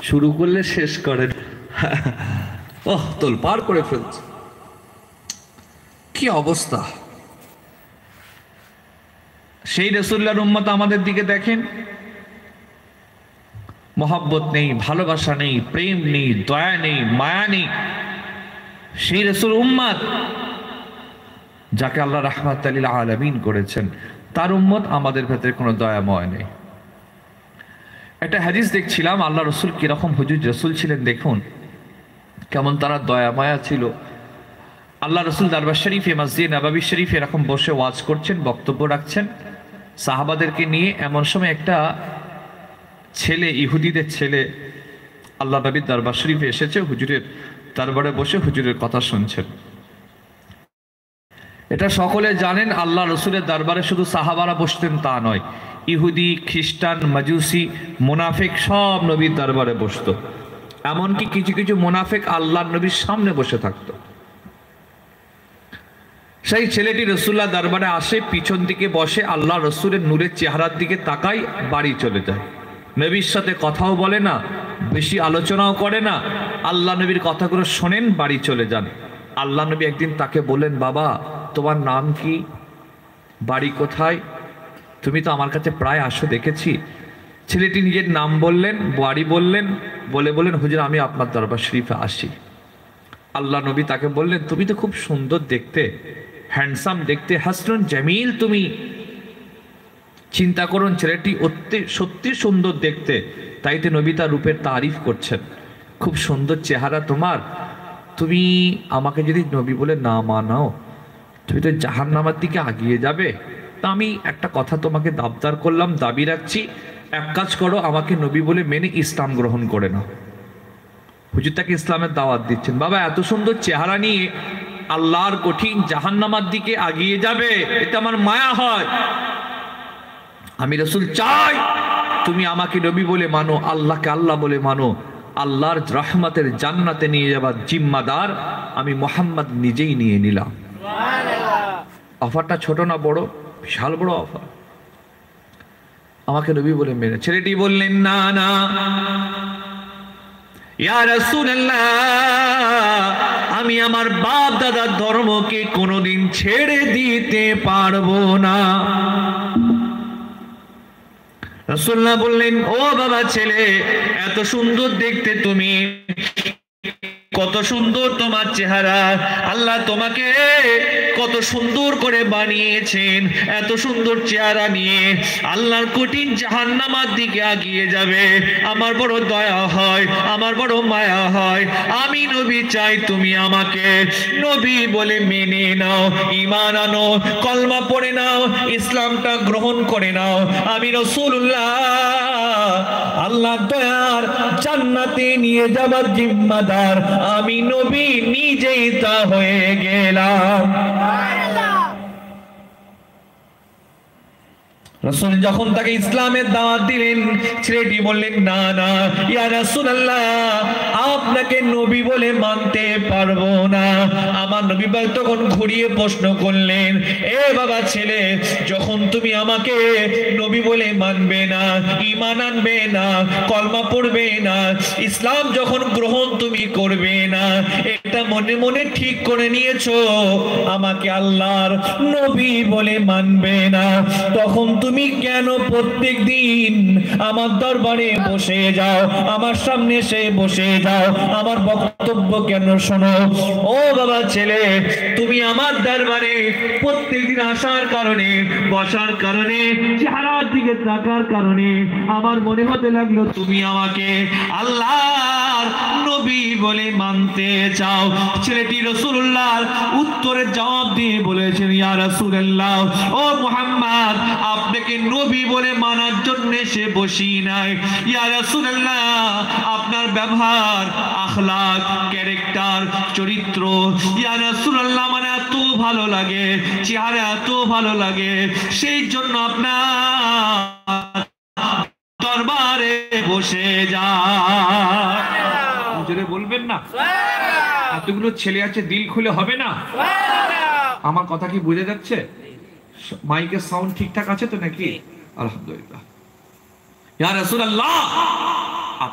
শুরু করলে শেষ করেন। ওহ, তোল পার করে ফেলছে। কি অবস্থা! সেই রাসূলুল্লাহর উম্মত আমাদের দিকে দেখেন, মহব্বত নেই, ভালোবাসা নেই, প্রেম নেই, দয়া নেই, মায়া নেই। সেই রাসূল উম্মত যাকে আল্লাহ রাহমাতাল লিল আলামিন করেছেন, তার উম্মত আমাদের ভেতরে কোনো দয়াময় নেই। একটা হাদিস দেখছিলাম, আল্লাহ রসুল কিরকম হুজুর রসুল ছিলেন দেখুন, কেমন তারা দয়া মায়া ছিল। আল্লাহ রসুল দরবার শরীফে, মসজিদ নববী শরীফে এরকম বসে ওয়াজ করছেন, বক্তব্য রাখছেন সাহাবাদেরকে নিয়ে। এমন সময় একটা ছেলে, ইহুদিদের ছেলে, আল্লাহ নবীর দরবার শরীফে এসেছে, হুজুরের দরবারে বসে হুজুরের কথা শুনছেন। এটা সকলে জানেন, আল্লাহ রসুলের দরবারে শুধু সাহাবারা বসতেন তা নয়, ইহুদি, খ্রিস্টান, মাজুসি, মুনাফিক সব নবীর দরবারে বসত। এমনকি কিছু কিছু মুনাফিক আল্লাহ নবীর সামনে বসে থাকতো। সেই ছেলেটি রসুল্লাহ দরবারে আসে, পিছন দিকে বসে, আল্লাহ রসুলের নূরের চেহারার দিকে তাকাই, বাড়ি চলে যায়। নবীর সাথে কথাও বলে না, বেশি আলোচনাও করে না, আল্লাহ নবীর কথাগুলো শোনেন, বাড়ি চলে যান। আল্লাহ নবী একদিন তাকে বললেন, বাবা তোমার নাম কি, বাড়ি কোথায়? তুমি তো আমার কাছে প্রায় আসো, দেখেছি। ছেলেটি নিজের নাম বললেন, বাড়ি বললেন, বললেন হুজুর আমি আপনার দরবার শরীফে আসি। আল্লাহ নবী তাকে বললেন, তুমি তো খুব সুন্দর দেখতে, হ্যান্ডসাম দেখতে, হাসনুন জামিল তুমি। চিন্তা করুন, ছেলেটি সত্যি সুন্দর দেখতে, তাইতে নবী তার রূপের তারিফ করছেন। খুব সুন্দর চেহারা তোমার, তুমি আমাকে যদি নবী বলে না মানাও, তুমি তো জাহান্নামের দিকে আগিয়ে যাবে। তা আমি একটা কথা তোমাকে দাবদার করলাম, দাবি রাখছি, এক কাজ করো, আমাকে নবী বলে মেনে ইসলাম গ্রহণ করে নাও। হুজুর তাকে ইসলামের দাওয়াত দিচ্ছেন। বাবা এত সুন্দর চেহারা নিয়ে আল্লাহর কঠিন জাহান্নামের দিকে আগিয়ে যাবে, এতে আমার মায়া হয়। আমি রাসূল চাই তুমি আমাকে নবী বলে মানো, আল্লাহকে আল্লাহ বলে মানো। আল্লাহর রহমতের জান্নাতে নিয়ে যাবার জিম্মাদার আমি মুহাম্মদ নিজেই নিয়ে নিলাম। অফারটা ছোট না বড়? বিশাল বড় অফার। আমাকে নবী বলে মেনে। ছেলেটি বললেন, না না ইয়া রাসূলুল্লাহ, আমি আমার বাপ দাদার ধর্মকে কোনোদিন ছেড়ে দিতে পারবো না। রাসূলুল্লাহ বললেন, ও বাবা ছেলে, এত সুন্দর দেখতে তুমি, কত সুন্দর তোমার চেহারা, আল্লাহ তোমাকে কত সুন্দর করে বানিয়েছেন। এত সুন্দর চেহারা নিয়ে আল্লাহর কঠিন জাহান্নামের দিকে আগিয়ে যাবে, আমার বড় দয়া হয়, আমার বড় মায়া হয়। আমি নবী চাই তুমি আমাকে নবী বলে মেনে নাও, ঈমান আনো, কলমা পড়ে নাও, ইসলামটা গ্রহণ করে নাও। আমি রাসূলুল্লাহ আল্লাহর দয়ার জান্নাতে নিয়ে যাবার জিম্মাদার আমি নবী নিজেই তা হয়ে গেলাম। রাসূল যখন তাকে ইসলামের দাওয়াত দিলেন, ছেলেটি বললেন, না না ইয়া রাসূলুল্লাহ, আপনাকে নবী বলে মানতে পারবো না। আমার নবী তখন ঘুরিয়ে প্রশ্ন করলেন, এ বাবা ছেলে, যখন তুমি আমাকে নবী বলে মানবে না, ঈমান আনবে না, কলমা পড়বে না, ইসলাম যখন গ্রহণ তুমি করবে না, এটা মনে মনে ঠিক করে নিয়েছো আমাকে আল্লাহর নবী বলে মানবে না, তখন তুমি কেন প্রত্যেক দিন আমার দরবারে বসে যাও, আমার সামনে এসে বসে যাও, আমার বক্তব্য কেন শোনো? ও বাবা ছেলে, তুমি আমার দরবারে প্রত্যেক দিন আসার কারণে, বসার কারণে, চেহারার দিকে তাকার কারণে আমার মনে হতে লাগলো তুমি আমাকে আল্লাহর নবী বলে মানতে চাও। ছেলেটি রাসূলুল্লাহর উত্তরে জবাব দিয়ে বলেছেন, ইয়া রাসূলুল্লাহ, ও মুহাম্মদ, আপনাকে নবী বলে মানার জন্য সে বসি নাই। ইয়া রাসূলুল্লাহ, আপনার ব্যবহার, আখলাক, ক্যারেক্টার, চরিত্র ইয়া রাসূলুল্লাহ মানে এত ভালো লাগে, চেহারা এত ভালো লাগে, সেই জন্য আপনার দরবারে বসে যায়। জোরে বলবেন না? এতগুলো ছেলে আছে, দিল খুলে হবে না? আমার কথা কি বুঝে যাচ্ছে? মাইকের সাউন্ড ঠিকঠাক আছে তো নাকি? আলহামদুলিল্লাহ। ইয়া রাসূলুল্লাহ,